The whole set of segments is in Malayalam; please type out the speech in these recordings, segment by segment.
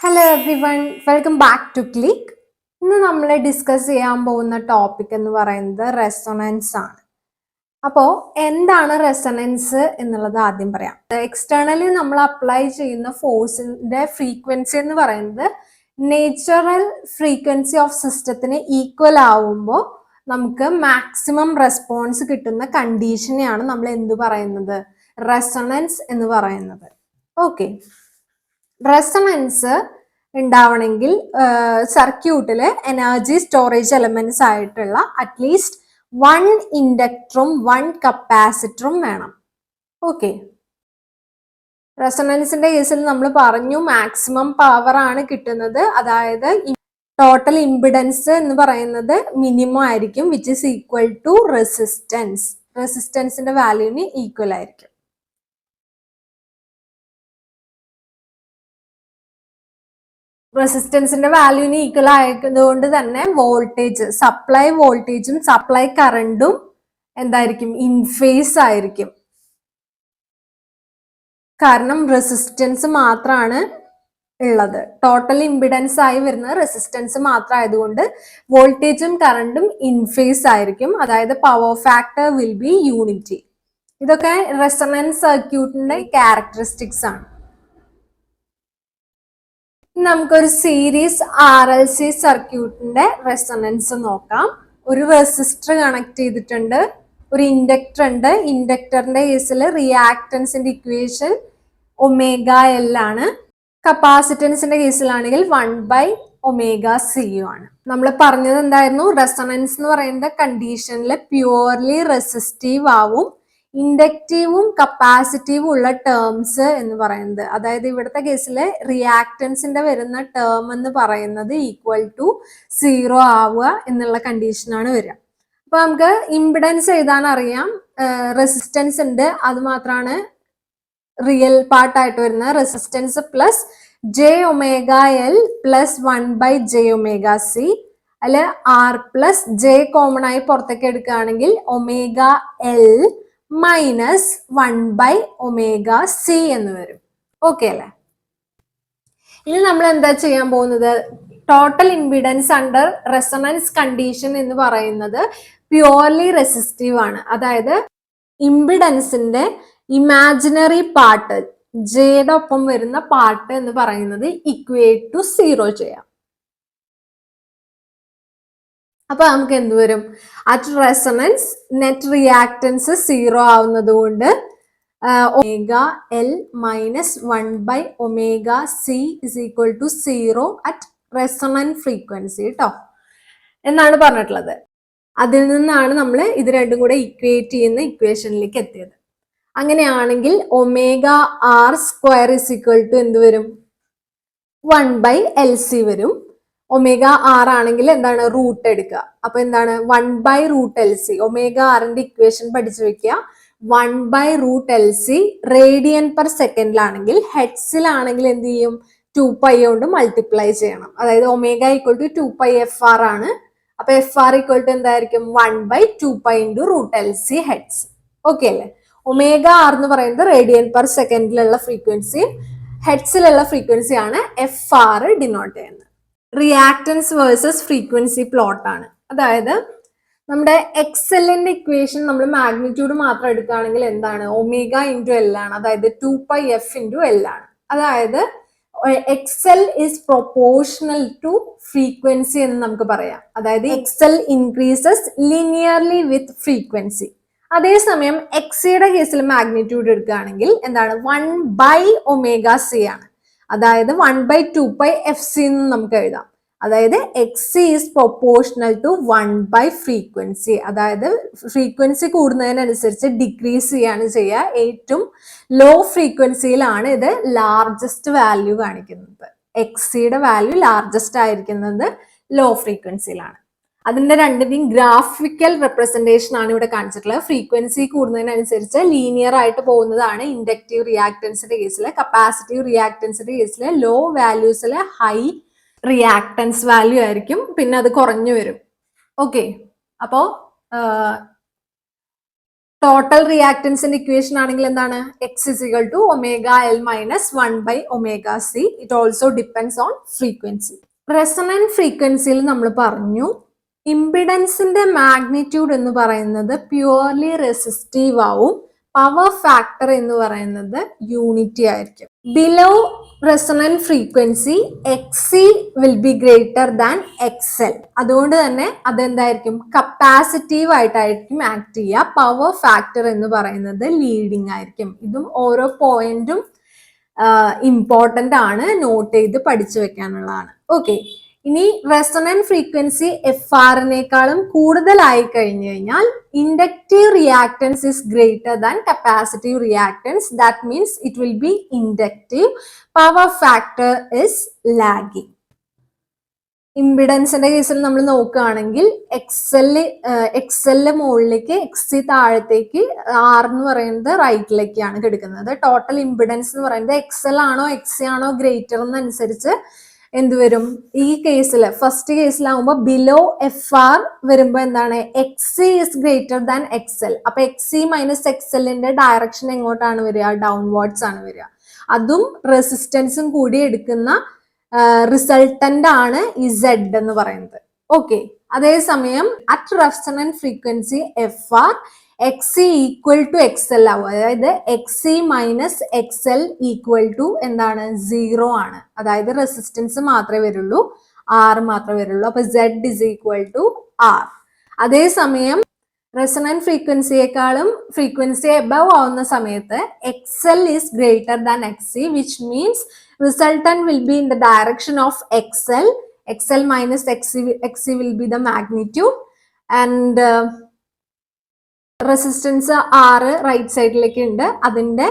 Hello everyone, welcome back to click. ഇന്ന് നമ്മൾ ഡിസ്കസ് ചെയ്യാൻ പോകുന്ന ടോപ്പിക് എന്ന് പറയുന്നത് റെസൊണൻസ് ആണ്. അപ്പോൾ എന്താണ് റെസൊണൻസ് എന്നുള്ളത് ആദ്യം പറയാം. എക്സ്റ്റേണലി നമ്മൾ അപ്ലൈ ചെയ്യുന്ന ഫോഴ്സിന്റെ ഫ്രീക്വൻസി എന്ന് പറയുന്നത് നേച്ചുറൽ ഫ്രീക്വൻസി ഓഫ് സിസ്റ്റത്തിന് ഈക്വൽ ആവുമ്പോൾ നമുക്ക് മാക്സിമം റെസ്പോൺസ് കിട്ടുന്ന കണ്ടീഷനെയാണ് നമ്മൾ എന്ത് പറയുന്നത്, റെസൊണൻസ് എന്ന് പറയുന്നത്. ഓക്കെ, റെസൊണൻസ് ഉണ്ടാവണമെങ്കിൽ സർക്യൂട്ടില് എനർജി സ്റ്റോറേജ് എലമെന്റ്സ് ആയിട്ടുള്ള അറ്റ്ലീസ്റ്റ് 1 ഇൻഡക്ടറും 1 കപ്പാസിറ്ററും വേണം. ഓക്കെ, റെസൊണൻസിന്റെ കേസിൽ നമ്മൾ പറഞ്ഞു മാക്സിമം പവർ ആണ് കിട്ടുന്നത്, അതായത് ടോട്ടൽ ഇംപിഡൻസ് എന്ന് പറയുന്നത് മിനിമം ആയിരിക്കും, വിച്ച് ഇസ് ഈക്വൽ ടു റെസിസ്റ്റൻസിന്റെ വാല്യൂവിന് ഈക്വൽ ആയിരിക്കും. റെസിസ്റ്റൻസിന്റെ വാല്യൂവിന് ഈക്വൽ ആയതുകൊണ്ട് തന്നെ വോൾട്ടേജ്, സപ്ലൈ വോൾട്ടേജും സപ്ലൈ കറണ്ടും എന്തായിരിക്കും, ഇൻഫേസ് ആയിരിക്കും. കാരണം റെസിസ്റ്റൻസ് മാത്രമാണ് ഉള്ളത്, ടോട്ടൽ ഇംപിഡൻസ് ആയി വരുന്നത് റെസിസ്റ്റൻസ് മാത്രം ആയതുകൊണ്ട് വോൾട്ടേജും കറണ്ടും ഇൻഫേസ് ആയിരിക്കും, അതായത് power factor will be unity. ഇതൊക്കെ റെസൊണൻസ് സർക്യൂട്ടിന്റെ ക്യാരക്ടറിസ്റ്റിക്സ് ആണ്. നമുക്കൊരു സീരീസ് RLC സർക്യൂട്ടിന്റെ റെസൊണൻസ് നോക്കാം. ഒരു റെസിസ്റ്റർ കണക്ട് ചെയ്തിട്ടുണ്ട്, ഒരു ഇൻഡക്ടർ ഉണ്ട്. ഇൻഡക്ടറിന്റെ കേസിൽ റിയാക്ടൻസിന്റെ ഇക്വേഷൻ ω/L ആണ്. കപ്പാസിറ്റൻസിന്റെ കേസിലാണെങ്കിൽ 1/ωc ആണ്. നമ്മൾ പറഞ്ഞത് എന്തായിരുന്നു, റെസൊണൻസ് എന്ന് പറയുന്ന കണ്ടീഷനിൽ പ്യുവർലി റെസിസ്റ്റീവ് ആവും, ഇൻഡക്റ്റീവും കപ്പാസിറ്റീവും ഉള്ള ടേംസ് എന്ന് പറയുന്നത്, അതായത് ഇവിടുത്തെ കേസിൽ റിയാക്ടൻസിന്റെ വരുന്ന ടേം എന്ന് പറയുന്നത് ഈക്വൽ ടു 0 ആവുക എന്നുള്ള കണ്ടീഷനാണ് വരിക. അപ്പൊ നമുക്ക് ഇംപിഡൻസ് എഴുതാൻ അറിയാം, റെസിസ്റ്റൻസ് ഉണ്ട്, അത് മാത്രമാണ് റിയൽ പാർട്ടായിട്ട് വരുന്നത്. Resistance plus jωL plus 1/jωc, അല്ലെ R പ്ലസ് J കോമൺ ആയി പുറത്തേക്ക് എടുക്കുകയാണെങ്കിൽ ω/L മൈനസ് 1/ωc എന്ന് വരും. ഓക്കെ അല്ലെ? ഇനി നമ്മൾ എന്താ ചെയ്യാൻ പോകുന്നത്, total impedance under resonance condition എന്ന് പറയുന്നത് പ്യുവർലി റെസിസ്റ്റീവ് ആണ്, അതായത് ഇംപിഡൻസിന്റെ ഇമാജിനറി പാർട്ട് ജെയുടെ ഒപ്പം വരുന്ന പാർട്ട് എന്ന് പറയുന്നത് ഇക്വേറ്റ് ടു 0 ചെയ്യാം. അപ്പൊ നമുക്ക് എന്ത് വരും, അറ്റ് റെസൊണൻസ് നെറ്റ് റിയാക്ടൻസ് 0 ആവുന്നത് കൊണ്ട് ω/L minus 1/ωc is equal to 0 at resonant frequency കേട്ടോ എന്നാണ് പറഞ്ഞിട്ടുള്ളത്. അതിൽ നിന്നാണ് നമ്മൾ ഇത് രണ്ടും കൂടെ ഇക്വേറ്റ് ചെയ്യുന്ന ഇക്വേഷനിലേക്ക് എത്തിയത്. അങ്ങനെയാണെങ്കിൽ ω/R² ഇസ് ഈക്വൽ ടു എന്ത് വരും, 1/LC വരും. ω/R ആണെങ്കിൽ എന്താണ്, റൂട്ട് എടുക്കുക. അപ്പൊ എന്താണ് 1/√LC. ω/Rന്റെ ഇക്വേഷൻ പഠിച്ചു വെക്കുക. 1/√LC റേഡിയൻ പെർ സെക്കൻഡിലാണെങ്കിൽ, ഹെഡ്സിലാണെങ്കിൽ എന്ത് ചെയ്യും, 2π കൊണ്ട് മൾട്ടിപ്ലൈ ചെയ്യണം. അതായത് ω ഈക്വൽ ടു 2πfr ആണ്. അപ്പൊ FR ഈക്വൽ ടു എന്തായിരിക്കും, 1/2π × √LC ഹെഡ്സ്. ഓക്കെ അല്ലേ? ω/R എന്ന് പറയുന്നത് റേഡിയൻ പെർ സെക്കൻഡിലുള്ള ഫ്രീക്വൻസി, ഹെഡ്സിലുള്ള ഫ്രീക്വൻസി ആണ് FR ഡിനോട്ട് ചെയ്യുന്നത്. റിയാക്ടൻസ് വേഴ്സസ് ഫ്രീക്വൻസി പ്ലോട്ട് ആണ്. അതായത് നമ്മുടെ XLന്റെ ഇക്വേഷൻ നമ്മൾ മാഗ്നിറ്റ്യൂഡ് മാത്രം എടുക്കുകയാണെങ്കിൽ എന്താണ്, ω × L ആണ്, അതായത് 2πf × L ആണ്. അതായത് XL is proportional to frequency എന്ന് നമുക്ക് പറയാം. അതായത് XL increases linearly with frequency. അതേസമയം XCയുടെ കേസിൽ മാഗ്നിറ്റ്യൂഡ് എടുക്കുകയാണെങ്കിൽ എന്താണ്, 1/ωc ആണ്, അതായത് 1/2πfc എന്ന് നമുക്ക് എഴുതാം. അതായത് XC ഈസ് പ്രൊപ്പോർഷണൽ ടു 1/ഫ്രീക്വൻസി. അതായത് ഫ്രീക്വൻസി കൂടുന്നതിനനുസരിച്ച് ഡിക്രീസ് ചെയ്യാണ് ചെയ്യുക. ഏറ്റവും ലോ ഫ്രീക്വൻസിയിലാണ് ഇത് ലാർജസ്റ്റ് വാല്യൂ കാണിക്കുന്നത്. XCയുടെ വാല്യൂ ലാർജസ്റ്റ് ആയിരിക്കുന്നത് ലോ ഫ്രീക്വൻസിയിലാണ്. അതിന്റെ രണ്ടിന്റെയും ഗ്രാഫിക്കൽ റെപ്രസെന്റേഷൻ ആണ് ഇവിടെ കാണിച്ചിട്ടുള്ളത്. ഫ്രീക്വൻസി കൂടുന്നതിനനുസരിച്ച് ലീനിയർ ആയിട്ട് പോകുന്നതാണ് ഇൻഡക്റ്റീവ് റിയാക്ടൻസിന്റെ കേസിൽ. കപ്പാസിറ്റീവ് റിയാക്ടൻസിന്റെ കേസിൽ ലോ വാല്യൂസിൽ ഹൈ റിയാക്ടൻസ് വാല്യൂ ആയിരിക്കും, പിന്നെ അത് കുറഞ്ഞു വരും. ഓക്കെ, അപ്പോ ടോട്ടൽ റിയാക്ടൻസിന്റെ ഇക്വേഷൻ ആണെങ്കിൽ എന്താണ് X is equal to omega L minus 1/ωc. It also depends on frequency. Resonant ഫ്രീക്വൻസിയിൽ നമ്മൾ പറഞ്ഞു ഇംപിഡൻസിന്റെ മാഗ്നിറ്റ്യൂഡ് എന്ന് പറയുന്നത് പ്യുവർലി റെസിസ്റ്റീവ് ആവും, പവർ ഫാക്ടർ എന്ന് പറയുന്നത് യൂണിറ്റി ആയിരിക്കും. Below resonant frequency XC will be greater than XL. അതുകൊണ്ട് തന്നെ അതെന്തായിരിക്കും കപ്പാസിറ്റീവ് ആയിട്ടായിരിക്കും ആക്ട് ചെയ്യുക. പവർ ഫാക്ടർ എന്ന് പറയുന്നത് ലീഡിങ് ആയിരിക്കും. ഇതും ഓരോ പോയിന്റും ഇമ്പോർട്ടന്റ് ആണ്, നോട്ട് ചെയ്ത് പഠിച്ചു വെക്കാനുള്ളതാണ്. ഓക്കെ, ഇനി റെസൊണന്റ് ഫ്രീക്വൻസി എഫ് ആറിനേക്കാളും കൂടുതലായി കഴിഞ്ഞു കഴിഞ്ഞാൽ inductive reactance is greater than capacitive reactance. That means it will be inductive. Power factor is lagging. ഇംപിഡൻസിന്റെ കേസിൽ നമ്മൾ നോക്കുകയാണെങ്കിൽ എക്സെല് മുകളിലേക്ക് എക്സി താഴത്തേക്ക്, ആർ എന്ന് പറയുന്നത് റൈറ്റിലേക്കാണ് കിടക്കുന്നത്. ടോട്ടൽ ഇംപിഡൻസ് എന്ന് പറയുന്നത് എക്സെൽ ആണോ എക്സി ആണോ ഗ്രേറ്റർ എന്നനുസരിച്ച് എന്തുവരും ഈ കേസിൽ ഫസ്റ്റ് കേസിലാവുമ്പോൾ ബിലോ എഫ് ആർ വരുമ്പോൾ എന്താണ് എക്സി ഇസ് ഗ്രേറ്റർ ദാൻ എക്സെൽ. അപ്പൊ എക്സി മൈനസ് എക്സെല്ലിന്റെ ഡയറക്ഷൻ എങ്ങോട്ടാണ് വരിക? ഡൗൺവേർഡ്സ് ആണ് വരിക. അതും റെസിസ്റ്റൻസും കൂടി എടുക്കുന്ന റിസൾട്ടന്റ് ആണ് ഈ സെഡ് എന്ന് പറയുന്നത്. ഓക്കെ, അതേസമയം at resonant frequency F R XC equal to XL ആവും. അതായത് XC minus XL equal to എന്താണ് 0 ആണ്. അതായത് റെസിസ്റ്റൻസ് മാത്രമേ വരുള്ളൂ, ആർ മാത്രമേ വരുള്ളൂ. അപ്പൊ Z is equal to R. അതേസമയം റെസൊണന്റ് ഫ്രീക്വൻസിയെക്കാളും ഫ്രീക്വൻസി എബവ് ആവുന്ന സമയത്ത് XL is greater than XC, which means resultant will be in the direction of XL. XL minus XC will be the magnitude, and resistance R right സൈഡിലേക്ക് ഉണ്ട്. അതിന്റെ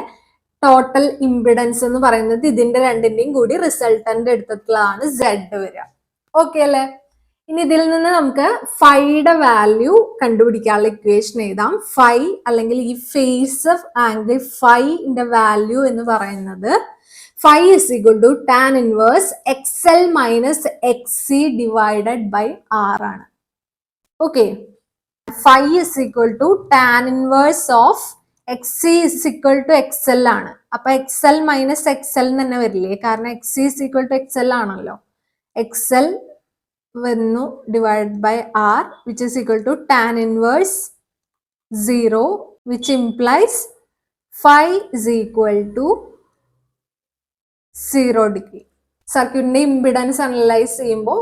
ടോട്ടൽ ഇംപിഡൻസ് എന്ന് പറയുന്നത് ഇതിന്റെ രണ്ടിന്റെയും കൂടി റിസൾട്ടന്റ് എടുത്തിട്ടുള്ളതാണ് Z വരിക. ഓക്കെ അല്ലെ? ഇനി ഇതിൽ നിന്ന് നമുക്ക് ഫൈയുടെ വാല്യൂ കണ്ടുപിടിക്കാനുള്ള ഇക്വേഷൻ എഴുതാം. ഫൈ അല്ലെങ്കിൽ ഈ ഫേസ് ഓഫ് ആംഗിൾ ഫൈന്റെ വാല്യൂ എന്ന് പറയുന്നത് phi is equal to tan inverse XL minus XC divided by R ആണ്. Okay, phi is equal to tan inverse of XC is equal to XL ആണ്. അപ്പൊ XL minus XL തന്നെ വരില്ലേ? കാരണം XC is equal to XL ആണല്ലോ. XL വന്നു divided by R, which is equal to tan inverse 0, which implies phi is equal to 0 degree. സർക്യൂട്ടിന്റെ ഇംപിഡൻസ് അനലൈസ് ചെയ്യുമ്പോൾ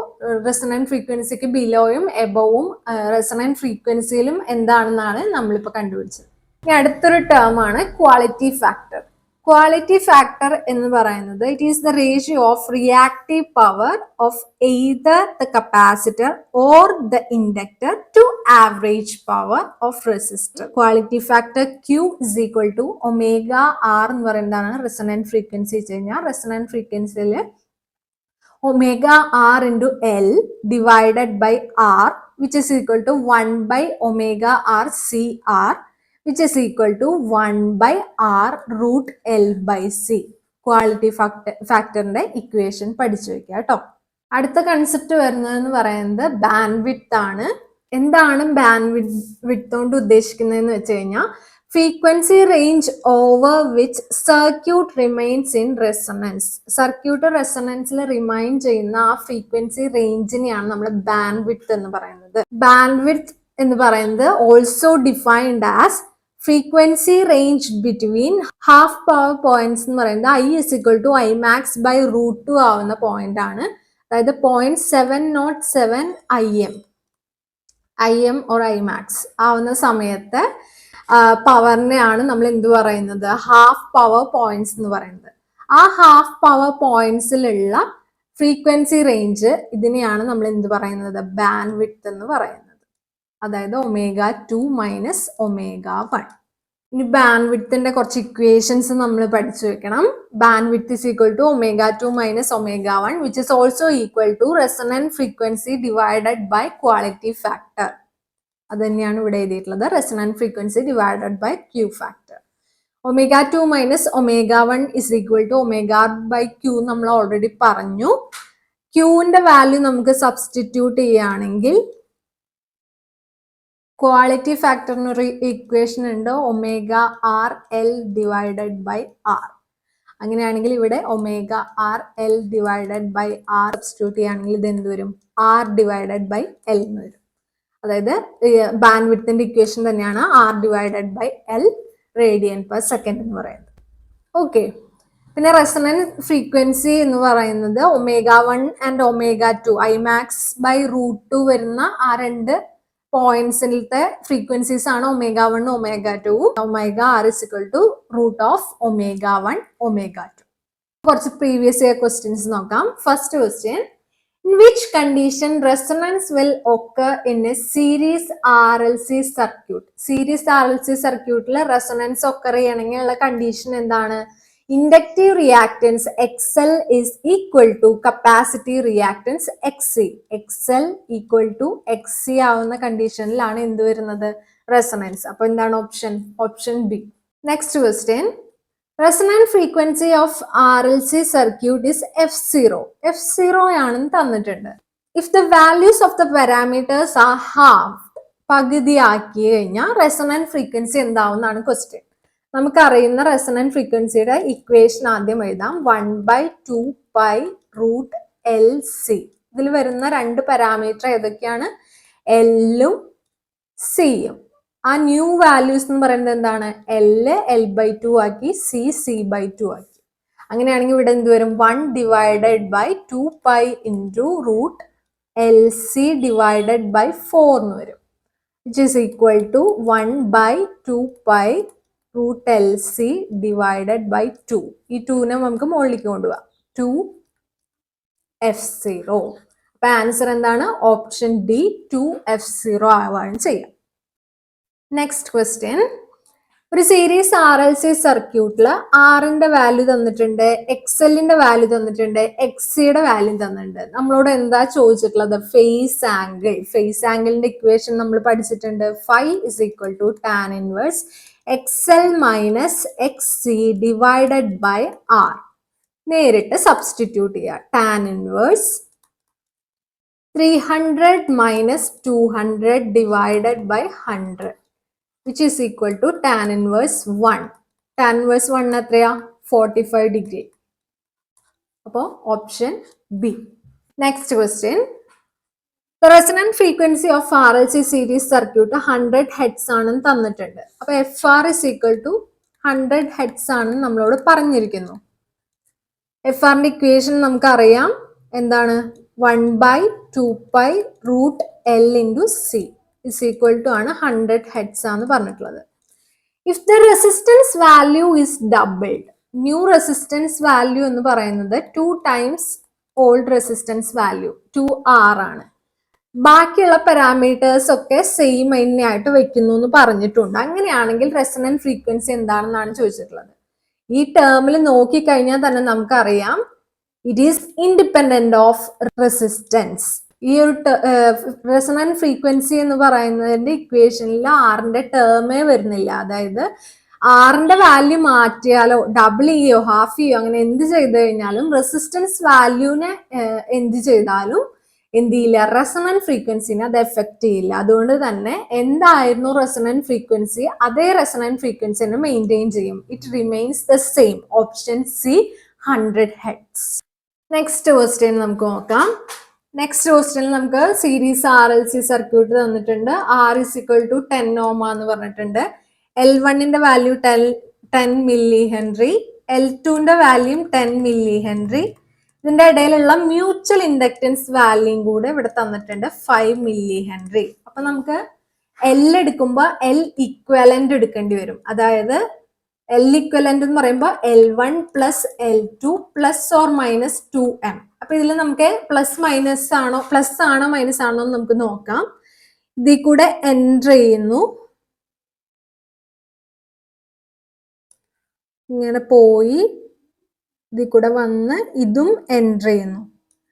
റെസൊണന്റ് ഫ്രീക്വൻസിക്ക് ബിലോയും എബവും റെസൊണന്റ് ഫ്രീക്വൻസിയിലും എന്താണെന്നാണ് നമ്മളിപ്പോൾ കണ്ടുപിടിച്ചത്. ഇനി അടുത്തൊരു ടേം ആണ് ക്വാളിറ്റി ഫാക്ടർ. ക്വാളിറ്റി ഫാക്ടർ എന്ന് പറയുന്നത് it is the ratio of reactive power of either the capacitor or the inductor to average power of resistor. Quality factor Q is equal to omega R എന്ന് പറയുന്നതാണ് റെസൊണന്റ് ഫ്രീക്വൻസി വെച്ച് കഴിഞ്ഞാൽ റെസൊണന്റ് ഫ്രീക്വൻസിയിൽ omega R into L divided by R, which is equal to 1/ωRCR, which is equal to 1/R root L/C. ക്വാളിറ്റി ഫാക്ടറിന്റെ ഇക്വേഷൻ പഠിച്ചു വെക്കുക കേട്ടോ. അടുത്ത കൺസെപ്റ്റ് വരുന്നതെന്ന് പറയുന്നത് ബാൻഡ് വിഡ്ത്ത് ആണ്. എന്താണ് ബാൻഡ് വിഡ്ത്ത് കൊണ്ട് ഉദ്ദേശിക്കുന്നതെന്ന് വെച്ച് കഴിഞ്ഞാൽ frequency range over which circuit remains in resonance. Circuit റെസൊണൻസിൽ റിമൈൻ ചെയ്യുന്ന ആ ഫ്രീക്വൻസി റേഞ്ചിനെയാണ് നമ്മൾ ബാൻഡ് വിഡ്ത്ത് എന്ന് പറയുന്നത്. ബാൻഡ് വിഡ്ത്ത് എന്ന് പറയുന്നത് also defined as frequency range between half power points എന്ന് പറയുന്നത് I is equal to Imax by √2 ആവുന്ന പോയിന്റ് ആണ്. അതായത് 0.707 IM or Imax ആവുന്ന സമയത്ത് പവറിനെയാണ് നമ്മൾ എന്ത് പറയുന്നത് ഹാഫ് പവർ പോയിന്റ്സ് എന്ന് പറയുന്നത്. ആ ഹാഫ് പവർ പോയിന്റ്സിലുള്ള ഫ്രീക്വൻസി റേഞ്ച് ഇതിനെയാണ് നമ്മൾ എന്ത് പറയുന്നത് ബാൻഡ് വിഡ്ത്ത് എന്ന് പറയുന്നത്. അതായത് ω2 മൈനസ് ω1. ഇനി ബാൻഡ് വിഡ്ത്തിന്റെ കുറച്ച് ഇക്വേഷൻസ് നമ്മൾ പഠിച്ചു വെക്കണം. Bandwidth is equal to ω2 minus ω1, which is also equal to resonant frequency divided by quality factor. അത് തന്നെയാണ് ഇവിടെ എഴുതിയിട്ടുള്ളത്, resonant frequency divided by Q factor. ω2 minus ω1 is equal to ω/Q നമ്മൾ ഓൾറെഡി പറഞ്ഞു. Qന്റെ വാല്യൂ നമുക്ക് സബ്സ്റ്റിറ്റ്യൂട്ട് ചെയ്യുകയാണെങ്കിൽ ക്വാളിറ്റി ഫാക്ടറിന് ഒരു ഇക്വേഷൻ ഉണ്ട്, omega R L divided by R. അങ്ങനെയാണെങ്കിൽ ഇവിടെ omega R L divided by R substitute ചെയ്യുകയാണെങ്കിൽ ഇത് എന്ത് വരും? ആർ ഡിവൈഡഡ് ബൈ എൽ എന്ന് വരും. അതായത് ബാൻഡ് വിഡ്ത്തിന്റെ ഇക്വേഷൻ തന്നെയാണ് R divided by L radian per second എന്ന് പറയുന്നത്. ഓക്കെ, പിന്നെ റെസൊണൻസ് ഫ്രീക്വൻസി എന്ന് പറയുന്നത് omega 1 and omega 2 I max by √2 വരുന്ന ആ രണ്ട് പോയിന്റ്സിലത്തെ ഫ്രീക്വൻസീസ് ആണ് omega 1 omega 2. Omega R is equal to √of omega 1 omega 2. കുറച്ച് പ്രീവിയസ് ഇയർ ക്വസ്റ്റ്യൻസ് നോക്കാം. First question, in which condition resonance will occur in a series RLC circuit? Series RLC circuitൽ resonance occur ചെയ്യണമെങ്കിലുള്ള കണ്ടീഷൻ എന്താണ്? Inductive reactance XL is equal to capacity reactance XC. XL equal to XC ആവുന്ന കണ്ടീഷനിലാണ് എന്ത് വരുന്നത്? റെസൊണൻസ്. അപ്പൊ എന്താണ് option? Option B. Next question, resonant frequency of RLC circuit is F0. F0 ആണെന്ന് തന്നിട്ടുണ്ട്. If the values of the parameters are halved, പകുതിയാക്കി കഴിഞ്ഞാൽ റെസൊണന്റ് ഫ്രീക്വൻസി എന്താവുന്നതാണ് ക്വസ്റ്റ്യൻ. നമുക്കറിയുന്ന റെസൊണന്റ് ഫ്രീക്വൻസിയുടെ ഇക്വേഷൻ ആദ്യം എഴുതാം. 1/2π√LC. ഇതിൽ വരുന്ന രണ്ട് പാരാമീറ്റർ ഏതൊക്കെയാണ്? എല്ലും സിയും. ആ ന്യൂ വാല്യൂസ് എന്ന് പറയുന്നത് എന്താണ്? L/2 ആക്കി, C/2 ആക്കി. അങ്ങനെയാണെങ്കിൽ ഇവിടെ എന്ത് വരും? 1/2π √LC ഡിവൈഡഡ് ബൈ 4 എന്ന് വരും, which is equal to 1/2π √LC divided by 2. ഈ 2നെ നമുക്ക് മുകളിലേക്ക് കൊണ്ടുപോകാം. 2F0. അപ്പൊ ആൻസർ എന്താണ്? ഓപ്ഷൻ ഡി 2F0 ആവാണ് ചെയ്യാം. നെക്സ്റ്റ് ക്വസ്റ്റ്യൻ, ഒരു സീരീസ് RLC സർക്യൂട്ടിൽ ആറിന്റെ വാല്യൂ തന്നിട്ടുണ്ട്, XLന്റെ വാല്യൂ തന്നിട്ടുണ്ട്, XCയുടെ വാല്യൂ തന്നിട്ടുണ്ട്. നമ്മളോട് എന്താ ചോദിച്ചിട്ടുള്ളത്? Phase angle. ഫേസ് ആംഗിളിന്റെ ഇക്വേഷൻ നമ്മൾ പഠിച്ചിട്ടുണ്ട്. Phi is equal to tan inverse XL minus XC divided by R. നേരിട്ട് സബ്സ്റ്റിറ്റ്യൂട്ട് ചെയ്യുക. tan inverse 300 minus 200 divided by 100, which is equal to tan inverse 1. Tan inverse 1 എത്രയാ? 45 degree. അപ്പോൾ option B. Next question, the resonant frequency of RLC series circuit 100 Hz ആണെന്ന് തന്നിട്ടുണ്ട്. അപ്പൊ FR is equal to 100 Hz ആണെന്ന് നമ്മളോട് പറഞ്ഞിരിക്കുന്നു. FRന്റെ ഇക്വേഷൻ നമുക്കറിയാം. എന്താണ്? 1/2π√L into C is equal to ആണ് 100 Hz ആണെന്ന് പറഞ്ഞിട്ടുള്ളത്. If the resistance value is doubled, new resistance value എന്ന് പറയുന്നത് 2 times old resistance value 2R ആണ്. ബാക്കിയുള്ള പാരാമീറ്റേഴ്സ് ഒക്കെ സെയിം തന്നെയായിട്ട് വെക്കുന്നു എന്ന് പറഞ്ഞിട്ടുണ്ട്. അങ്ങനെയാണെങ്കിൽ റെസൊണന്റ് ഫ്രീക്വൻസി എന്താണെന്നാണ് ചോദിച്ചിട്ടുള്ളത്. ഈ ടേമിൽ നോക്കിക്കഴിഞ്ഞാൽ തന്നെ നമുക്കറിയാം it is independent of resistance. ഈ ഒരു റെസൊണന്റ് ഫ്രീക്വൻസി എന്ന് പറയുന്നതിന്റെ ഇക്വേഷനിൽ ആറിന്റെ ടേമേ വരുന്നില്ല. അതായത് ആറിന്റെ വാല്യൂ മാറ്റിയാലോ ഡബിൾ ചെയ്യോ ഹാഫ് ചെയ്യോ അങ്ങനെ എന്ത് ചെയ്ത് കഴിഞ്ഞാലും റെസിസ്റ്റൻസ് വാല്യൂനെ എന്ത് ചെയ്താലും എന്ത് ചെയ്യില്ല? റെസൊണന്റ് ഫ്രീക്വൻസിനെ അത് എഫക്ട് ചെയ്യില്ല. അതുകൊണ്ട് തന്നെ എന്തായിരുന്നു റെസൊണന്റ് ഫ്രീക്വൻസി അതേ റെസൊണന്റ് ഫ്രീക്വൻസിനെ മെയിൻറ്റെയിൻ ചെയ്യും. It remains the same. Option C 100 Hz. Next question നമുക്ക് നോക്കാം. നെക്സ്റ്റ് ക്വസ്റ്റ്യനിൽ നമുക്ക് സീരീസ് RLC സർക്യൂട്ട് തന്നിട്ടുണ്ട്. R is equal to 10 ohm എന്ന് പറഞ്ഞിട്ടുണ്ട്. L1ന്റെ വാല്യൂ 10 മില്ലി ഹെൻറി, L2ന്റെ വാല്യൂ 10 മില്ലി ഹെൻറി. ഇതിന്റെ ഇടയിലുള്ള മ്യൂച്വൽ ഇൻഡക്റ്റൻസ് വാല്യൂം കൂടെ ഇവിടെ തന്നിട്ടുണ്ട് 5 മില്ലി ഹെൻറി. അപ്പൊ നമുക്ക് L എടുക്കുമ്പോൾ L ഇക്വലന്റ് എടുക്കേണ്ടി വരും. അതായത് L ഇക്വലന്റ് എന്ന് പറയുമ്പോൾ L1 plus L2 plus or minus 2M. അപ്പൊ ഇതിൽ നമുക്ക് പ്ലസ് മൈനസ് ആണോ പ്ലസ് ആണോ മൈനസ് ആണോ എന്ന് നമുക്ക് നോക്കാം. ഇതിൽ കൂടെ എൻറ്റർ ചെയ്യുന്നു, ഇങ്ങനെ പോയി ഇതിൽ കൂടെ വന്ന് ഇതും എൻറ്റർ ചെയ്യുന്നു.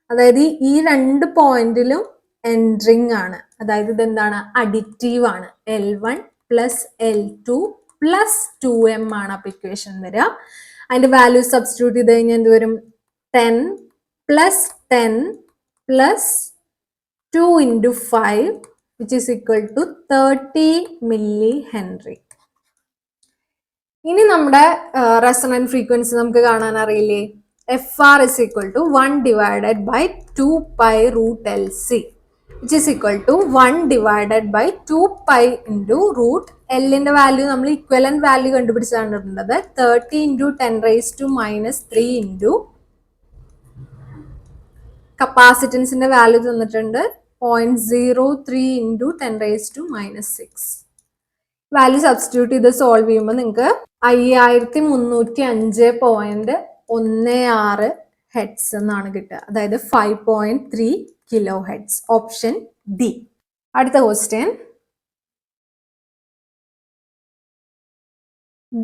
അതായത് ഈ രണ്ട് പോയിന്റിലും എൻട്രിങ് ആണ്. അതായത് ഇതെന്താണ്? അഡിറ്റീവ് ആണ്. L1 plus L2 plus 2M ആണ് അപ്പൊ ഇക്വേഷൻ വരിക. അതിന്റെ വാല്യൂ സബ്സ്റ്റിറ്റ്യൂട്ട് ചെയ്ത് കഴിഞ്ഞാൽ എന്ത് വരും? 10 plus 10 plus 2 into 5 which is equal to 30 millihenry. ഇനി നമ്മുടെ റെസൊണന്റ് ഫ്രീക്വൻസി നമുക്ക് കാണാൻ അറിയില്ലേ? FR is equal to 1 divided by 2 pi root LC, which is equal to 1 divided by 2 pi into root L ന്റെ വാല്യൂ നമ്മൾ ഇക്വലന്റ് വാല്യൂ കണ്ടുപിടിച്ചിട്ടുള്ളത് 30 into 10 raised to minus 3 into കപ്പാസിറ്റൻസിന്റെ വാല്യൂ തന്നിട്ടുണ്ട് 0.03 into 10 raised to minus 6. Value substitute ചെയ്ത് സോൾവ് ചെയ്യുമ്പോൾ നിങ്ങൾക്ക് 5305.16 ഹെഡ്സ് എന്നാണ് കിട്ടുക. അതായത് 5.3 കിലോ ഹെഡ്സ്. Option D. അടുത്ത ക്വസ്റ്റ്യൻ,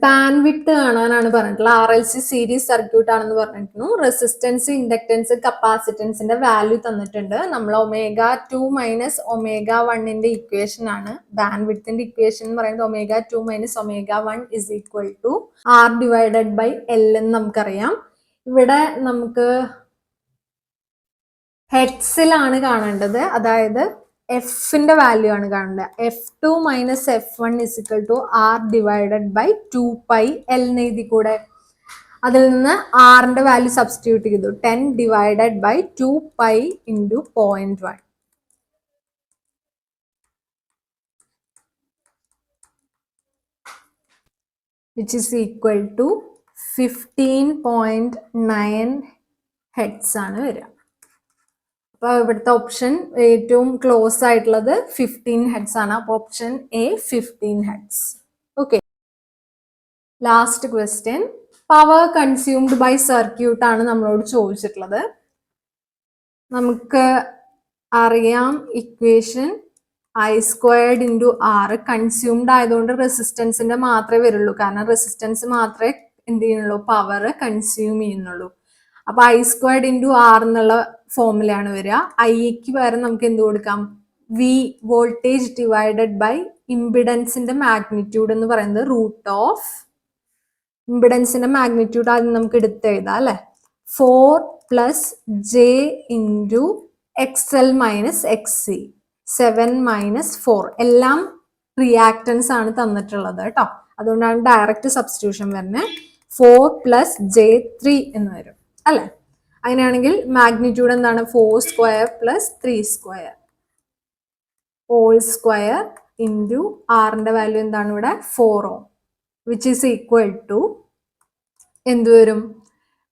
ബാൻഡ് വിഡ്ത്ത് കാണാനാണ് പറഞ്ഞിട്ടുള്ളത്. RLC സീരീസ് സർക്യൂട്ട് ആണെന്ന് പറഞ്ഞിരുന്നു. റെസിസ്റ്റൻസ്, ഇൻഡക്ടൻസ്, കപ്പാസിറ്റൻസിന്റെ വാല്യൂ തന്നിട്ടുണ്ട്. നമ്മൾ ω2 മൈനസ് ω1ന്റെ ഇക്വേഷൻ ആണ്. ബാൻഡ് വിഡ്ത്തിന്റെ ഇക്വേഷൻ എന്ന് പറയുന്നത് ω2 minus ω1 is equal to R divided by L എന്ന് നമുക്കറിയാം. ഇവിടെ നമുക്ക് ഹെഡ്സിലാണ് കാണേണ്ടത്, അതായത് എഫിന്റെ വാല്യൂ ആണ് കാണേണ്ടത്. F2 minus F1 is equal to R divided by 2 pi L എന്ന് എഴുതി കൂടെ. അതിൽ നിന്ന് ആറിന്റെ വാല്യൂ സബ്സ്റ്റിറ്റ്യൂട്ട് ചെയ്തു. 10 divided by 2 pi into 0.1, which is equal to 15.9 hertz ആണ് വരിക. അപ്പൊ ഇവിടുത്തെ ഓപ്ഷൻ ഏറ്റവും ക്ലോസ് ആയിട്ടുള്ളത് 15 ഹെഡ്സ് ആണ്. അപ്പൊ option A 15 hertz. Okay, last question, power consumed by circuit ആണ് നമ്മളോട് ചോദിച്ചിട്ടുള്ളത്. നമുക്ക് അറിയാം equation I² into R. Consumed ആയതുകൊണ്ട് റെസിസ്റ്റൻസിന്റെ മാത്രമേ വരുള്ളൂ, കാരണം റെസിസ്റ്റൻസ് മാത്രമേ എന്ത് ചെയ്യുന്നുള്ളൂ, പവർ കൺസ്യൂം ചെയ്യുന്നുള്ളൂ. അപ്പൊ I² ഇൻറ്റു R എന്നുള്ള ഫോമുലയാണ് വരിക. ഐക്ക് പകരം നമുക്ക് എന്ത് കൊടുക്കാം? വി, വോൾട്ടേജ് ഡിവൈഡഡ് ബൈ ഇമ്പിഡൻസിന്റെ മാഗ്നിറ്റ്യൂഡ് എന്ന് പറയുന്നത് റൂട്ട് ഓഫ് ഇമ്പിഡൻസിന്റെ മാഗ്നിറ്റ്യൂഡ് ആദ്യം നമുക്ക് എടുത്തെഴുതാം അല്ലെ. 4 plus J into XL minus XC, 7 minus 4. എല്ലാം റിയാക്ടൻസ് ആണ് തന്നിട്ടുള്ളത് കേട്ടോ. അതുകൊണ്ടാണ് ഡയറക്റ്റ് സബ്സ്റ്റിറ്റ്യൂഷൻ വരുന്നത്. 4 പ്ലസ് J3 എന്ന് വരും അല്ലെ. അങ്ങനെയാണെങ്കിൽ മാഗ്നിറ്റ്യൂഡ് എന്താണ്? 4 square plus 3 square whole square into ആറിന്റെ വാല്യൂ എന്താണ് ഇവിടെ? 4 ohm, which is equal to എന്ത് വരും?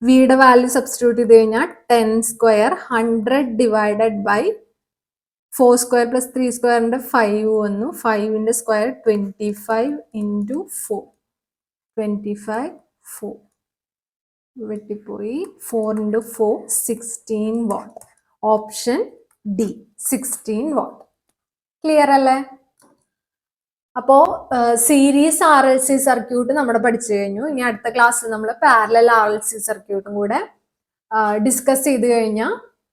വിയുടെ വാല്യൂ സബ്സ്റ്റിറ്റ്യൂട്ട് ചെയ്ത് കഴിഞ്ഞാൽ 10 square 100 divided by 4 square plus 3 സ്ക്വയറിന്റെ 5 വന്നു. 5ന്റെ സ്ക്വയർ 25 ഇൻറ്റു 4, 25 4 വെട്ടിപ്പോയി. 4 into 4 16 watt. Option D 16 watt. Clear അല്ലേ? അപ്പോ സീരീസ് RLC സർക്യൂട്ട് നമ്മുടെ പഠിച്ചു കഴിഞ്ഞു. ഇനി അടുത്ത ക്ലാസ്സിൽ നമ്മൾ പാരലൽ RLC സർക്യൂട്ടും കൂടെ ഡിസ്കസ് ചെയ്ത് കഴിഞ്ഞാൽ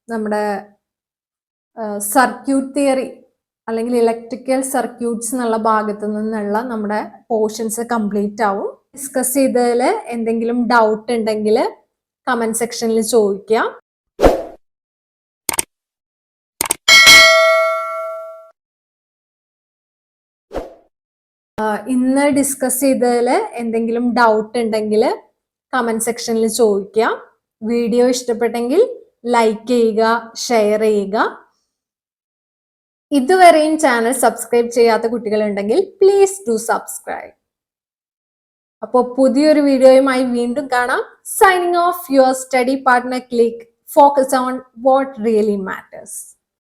നമ്മുടെ സർക്യൂട്ട് തിയറി അല്ലെങ്കിൽ ഇലക്ട്രിക്കൽ സർക്യൂട്ട്സ് എന്നുള്ള ഭാഗത്തു നിന്നുള്ള നമ്മുടെ പോർഷൻസ് കംപ്ലീറ്റ് ആവും. ഡിസ്കസ് ചെയ്തതിൽ എന്തെങ്കിലും ഡൗട്ട് ഉണ്ടെങ്കിൽ കമന്റ് സെക്ഷനിൽ ചോദിക്കാം. ഇന്ന് ഡിസ്കസ് ചെയ്തതിൽ എന്തെങ്കിലും ഡൗട്ട് ഉണ്ടെങ്കിൽ കമന്റ് സെക്ഷനിൽ ചോദിക്കാം. വീഡിയോ ഇഷ്ടപ്പെട്ടെങ്കിൽ ലൈക്ക് ചെയ്യുക, ഷെയർ ചെയ്യുക. ഇതുവരെയും ചാനൽ സബ്സ്ക്രൈബ് ചെയ്യാത്ത കുട്ടികളുണ്ടെങ്കിൽ പ്ലീസ് ഡു സബ്സ്ക്രൈബ്. അപ്പോൾ പുതിയൊരു വീഡിയോയുമായി വീണ്ടും കാണാം. Signing off, your study partner click. Focus on what really matters.